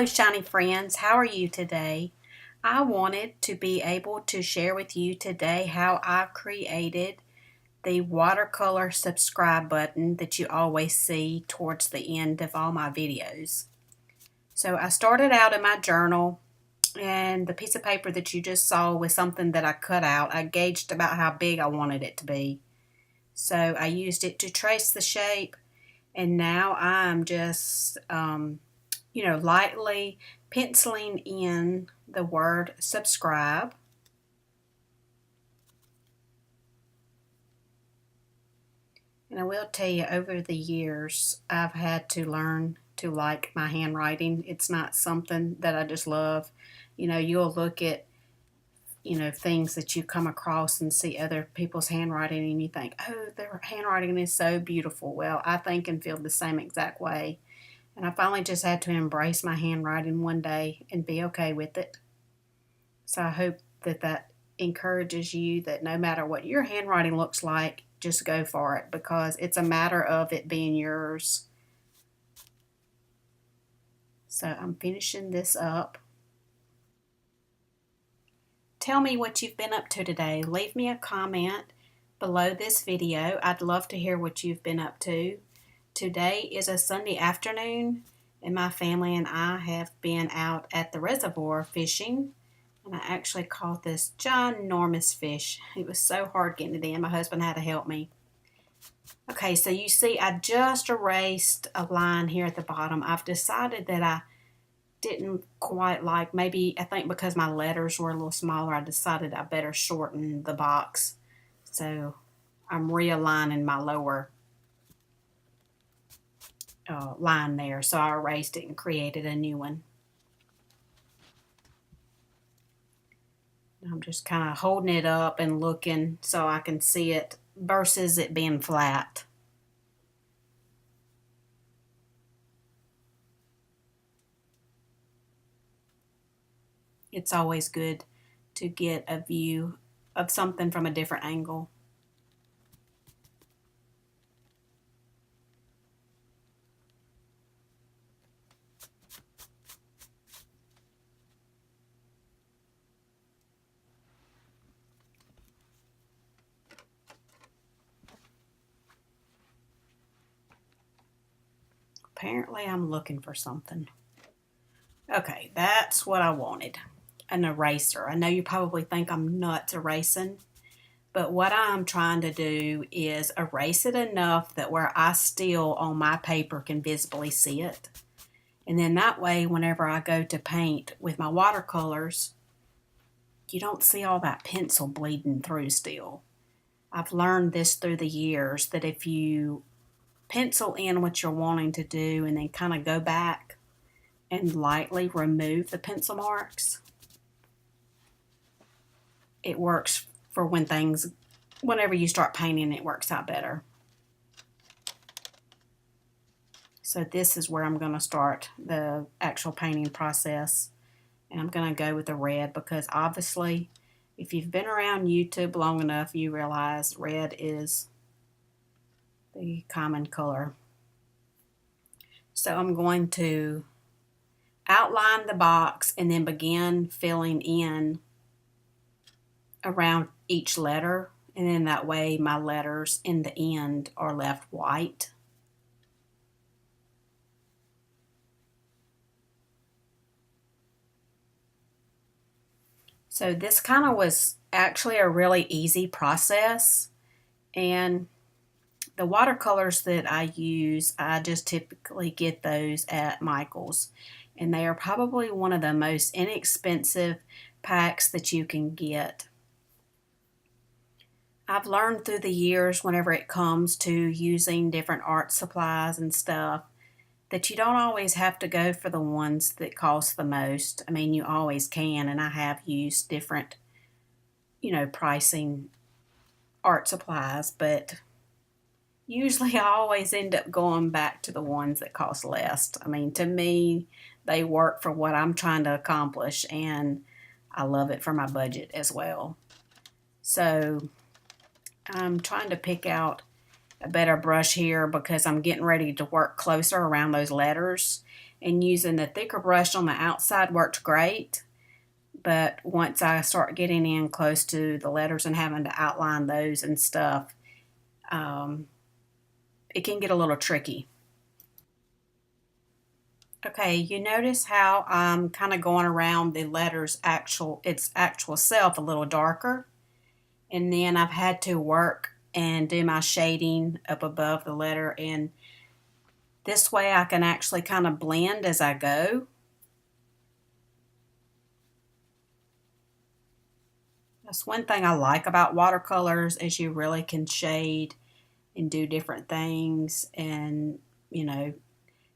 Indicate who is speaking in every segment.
Speaker 1: Hello, shiny friends. How are you today? I wanted to be able to share with you today how I created the watercolor subscribe button that you always see towards the end of all my videos. So I started out in my journal, and the piece of paper that you just saw was something that I cut out. I gauged about how big I wanted it to be. So I used it to trace the shape, and now I'm just lightly penciling in the word subscribe. And I will tell you, over the years, I've had to learn to like my handwriting. It's not something that I just love. You'll look at, things that you come across and see other people's handwriting and you think, oh, their handwriting is so beautiful. Well, I think and feel the same exact way. And I finally just had to embrace my handwriting one day and be okay with it. So I hope that encourages you that no matter what your handwriting looks like, just go for it, because it's a matter of it being yours. So I'm finishing this up. Tell me what you've been up to today. Leave me a comment below this video. I'd love to hear what you've been up to. Today is a Sunday afternoon, and my family and I have been out at the reservoir fishing. And I actually caught this ginormous fish. It was so hard getting it in. My husband had to help me. Okay, so you see I just erased a line here at the bottom. I've decided that I didn't quite like, maybe I think because my letters were a little smaller, I decided I better shorten the box. So I'm realigning my lower line there. So I erased it and created a new one. I'm just kind of holding it up and looking so I can see it versus it being flat. It's always good to get a view of something from a different angle. Apparently I'm looking for something. Okay, that's what I wanted. An eraser. I know you probably think I'm nuts erasing, but what I'm trying to do is erase it enough that where I still on my paper can visibly see it. And then that way, whenever I go to paint with my watercolors, you don't see all that pencil bleeding through still. I've learned this through the years that if you pencil in what you're wanting to do and then kind of go back and lightly remove the pencil marks, it works for whenever you start painting, it works out better. So this is where I'm going to start the actual painting process. And I'm going to go with the red because obviously if you've been around YouTube long enough, you realize red is the common color. So I'm going to outline the box and then begin filling in around each letter, and then that way my letters in the end are left white. So this kind of was actually a really easy process, and the watercolors that I use, I just typically get those at Michael's, and they are probably one of the most inexpensive packs that you can get. I've learned through the years, whenever it comes to using different art supplies and stuff, that you don't always have to go for the ones that cost the most. I mean, you always can, and I have used different, pricing art supplies, but usually I always end up going back to the ones that cost less. I mean, to me, they work for what I'm trying to accomplish, and I love it for my budget as well. So I'm trying to pick out a better brush here because I'm getting ready to work closer around those letters. And using the thicker brush on the outside worked great. But once I start getting in close to the letters and having to outline those and stuff, it can get a little tricky. Okay, you notice how I'm kind of going around the letters its actual self a little darker. And then I've had to work and do my shading up above the letter, and this way I can actually kind of blend as I go. That's one thing I like about watercolors is you really can shade and do different things and,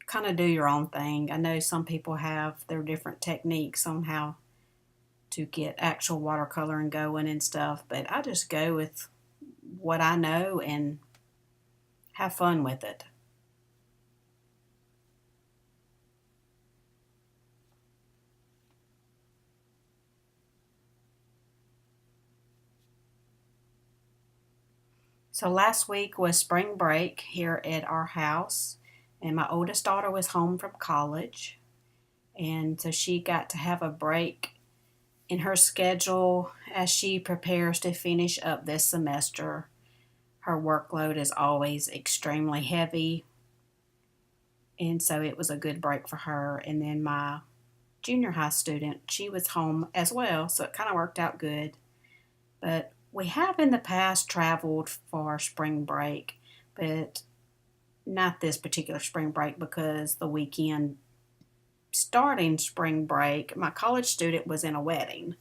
Speaker 1: kind of do your own thing. I know some people have their different techniques on how to get actual watercoloring going and stuff, but I just go with what I know and have fun with it. So last week was spring break here at our house, and my oldest daughter was home from college, and so she got to have a break in her schedule as she prepares to finish up this semester. Her workload is always extremely heavy, and so it was a good break for her. And then my junior high student, she was home as well, so it kind of worked out good. But we have in the past traveled for spring break, but not this particular spring break because the weekend starting spring break, my college student was in a wedding.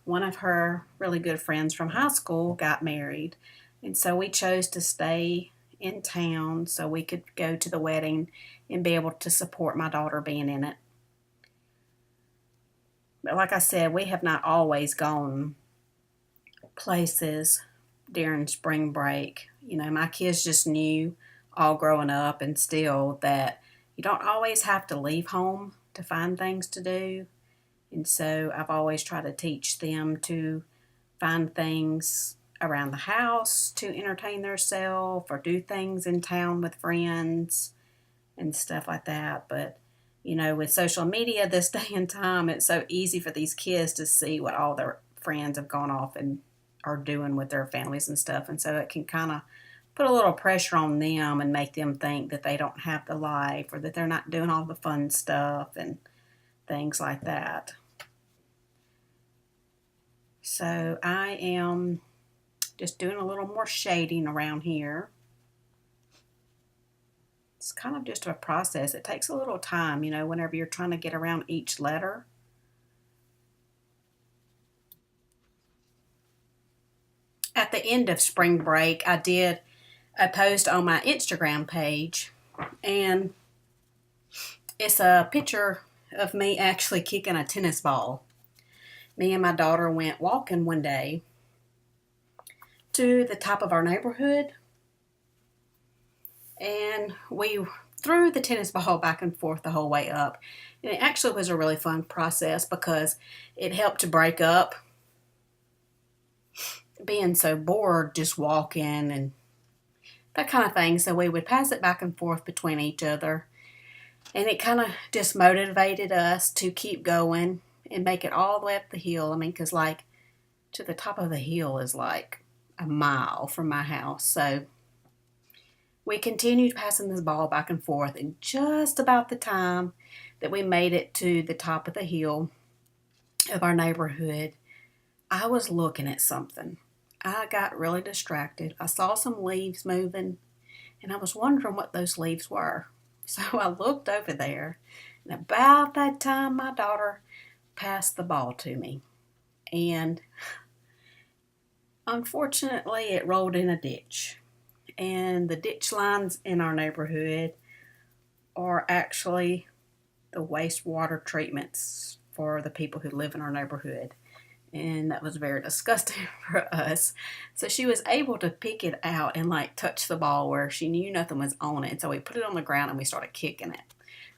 Speaker 1: One of her really good friends from high school got married, and so we chose to stay in town so we could go to the wedding and be able to support my daughter being in it. But like I said, we have not always gone places during spring break. My kids just knew all growing up and still that you don't always have to leave home to find things to do. And so I've always tried to teach them to find things around the house to entertain themselves or do things in town with friends and stuff like that. But, with social media this day and time, it's so easy for these kids to see what all their friends have gone off and are doing with their families and stuff. And so it can kind of put a little pressure on them and make them think that they don't have the life or that they're not doing all the fun stuff and things like that. So I am just doing a little more shading around here. It's kind of just a process. It takes a little time, whenever you're trying to get around each letter. At the end of spring break, I did a post on my Instagram page, and it's a picture of me actually kicking a tennis ball. Me and my daughter went walking one day to the top of our neighborhood, and we threw the tennis ball back and forth the whole way up. And it actually was a really fun process because it helped to break up being so bored just walking and that kind of thing. So we would pass it back and forth between each other, and it kind of just motivated us to keep going and make it all the way up the hill. Because to the top of the hill is like a mile from my house. So we continued passing this ball back and forth, and just about the time that we made it to the top of the hill of our neighborhood, I was looking at something. I got really distracted. I saw some leaves moving, and I was wondering what those leaves were. So I looked over there, and about that time, my daughter passed the ball to me. And unfortunately, it rolled in a ditch. And the ditch lines in our neighborhood are actually the wastewater treatments for the people who live in our neighborhood. And that was very disgusting for us. So she was able to pick it out and touch the ball where she knew nothing was on it. And so we put it on the ground and we started kicking it,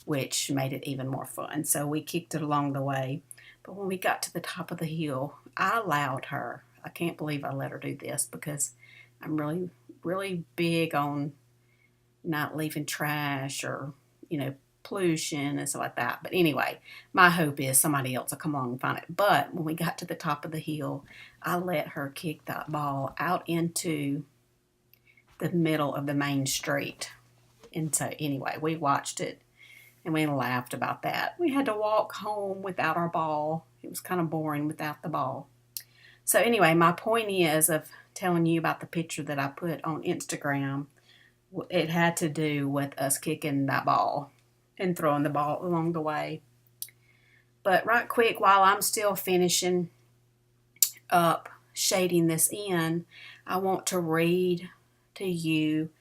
Speaker 1: which made it even more fun. So we kicked it along the way. But when we got to the top of the hill, I allowed her. I can't believe I let her do this because I'm really, really big on not leaving trash or, pollution and stuff like that. But anyway, my hope is somebody else will come along and find it. But when we got to the top of the hill, I let her kick that ball out into the middle of the main street. And so anyway, we watched it and we laughed about that. We had to walk home without our ball. It was kind of boring without the ball. So anyway, my point is of telling you about the picture that I put on Instagram. It had to do with us kicking that ball and throwing the ball along the way. But right quick, while I'm still finishing up shading this in, I want to read to you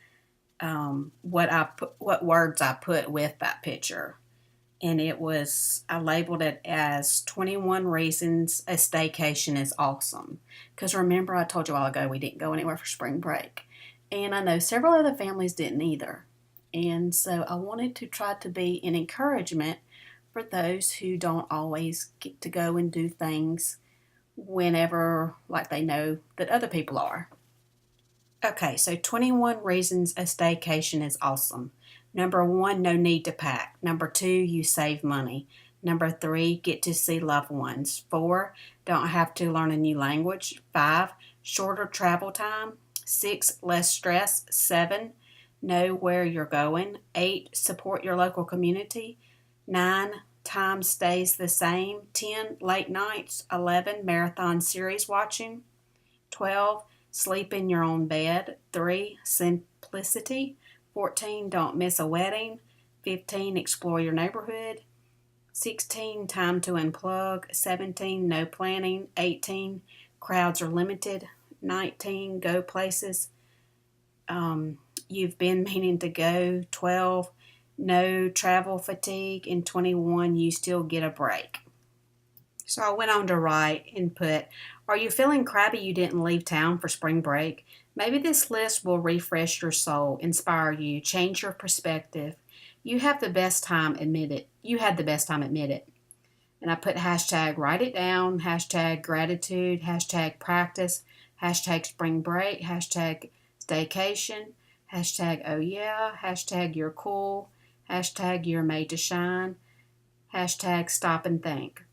Speaker 1: what words I put with that picture. And I labeled it as 21 Reasons a Staycation is Awesome. Because remember, I told you a while ago we didn't go anywhere for spring break. And I know several other families didn't either. And so I wanted to try to be an encouragement for those who don't always get to go and do things whenever, like they know that other people are. Okay, so 21 reasons a staycation is awesome. Number 1, no need to pack. Number 2, you save money. Number 3, get to see loved ones. 4, don't have to learn a new language. 5, shorter travel time. 6, less stress. 7, know where you're going. 8, support your local community. 9, time stays the same. 10, late nights. 11, marathon series watching. 12, sleep in your own bed. 3, simplicity. 14, don't miss a wedding. 15, explore your neighborhood. 16, time to unplug. 17, no planning. 18, crowds are limited. 19, go places you've been meaning to go. 12, no travel fatigue. And 21, you still get a break. So I went on to write and put, are you feeling crabby you didn't leave town for spring break? Maybe this list will refresh your soul, inspire you, change your perspective. You have the best time, admit it. You had the best time, admit it. And I put hashtag write it down, hashtag gratitude, hashtag practice, hashtag spring break, hashtag staycation, hashtag oh yeah, hashtag you're cool, hashtag you're made to shine, hashtag stop and think.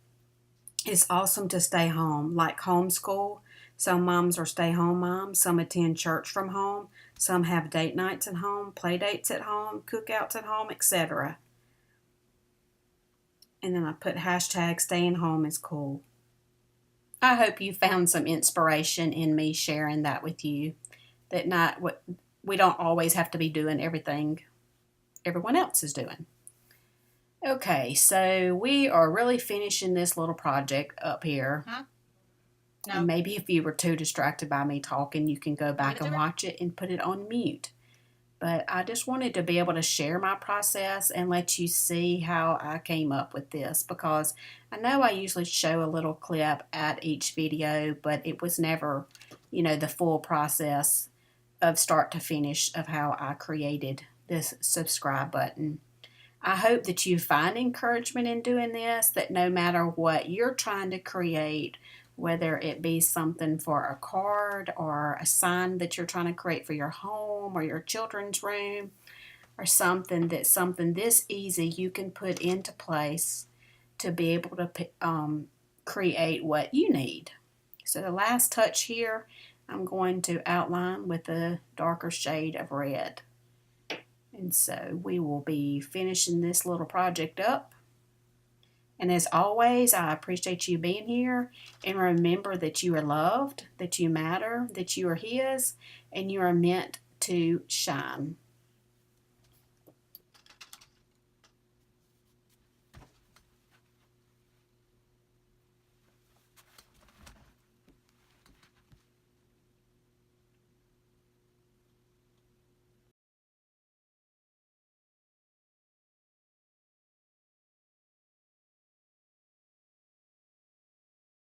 Speaker 1: It's awesome to stay home, like homeschool. Some moms are stay-home moms. Some attend church from home. Some have date nights at home, play dates at home, cookouts at home, etc. And then I put hashtag staying home is cool. I hope you found some inspiration in me sharing that with you. That we don't always have to be doing everything everyone else is doing. Okay, so we are really finishing this little project up here.
Speaker 2: Huh? No.
Speaker 1: And maybe if you were too distracted by me talking, you can go back and watch it and put it on mute. But I just wanted to be able to share my process and let you see how I came up with this, because I know I usually show a little clip at each video, but it was never, the full process of start to finish of how I created this subscribe button. I hope that you find encouragement in doing this, that no matter what you're trying to create, whether it be something for a card or a sign that you're trying to create for your home or your children's room, or something this easy you can put into place to be able to create what you need. So the last touch here, I'm going to outline with a darker shade of red. And so we will be finishing this little project up. And as always, I appreciate you being here. And remember that you are loved, that you matter, that you are His, and you are meant to shine.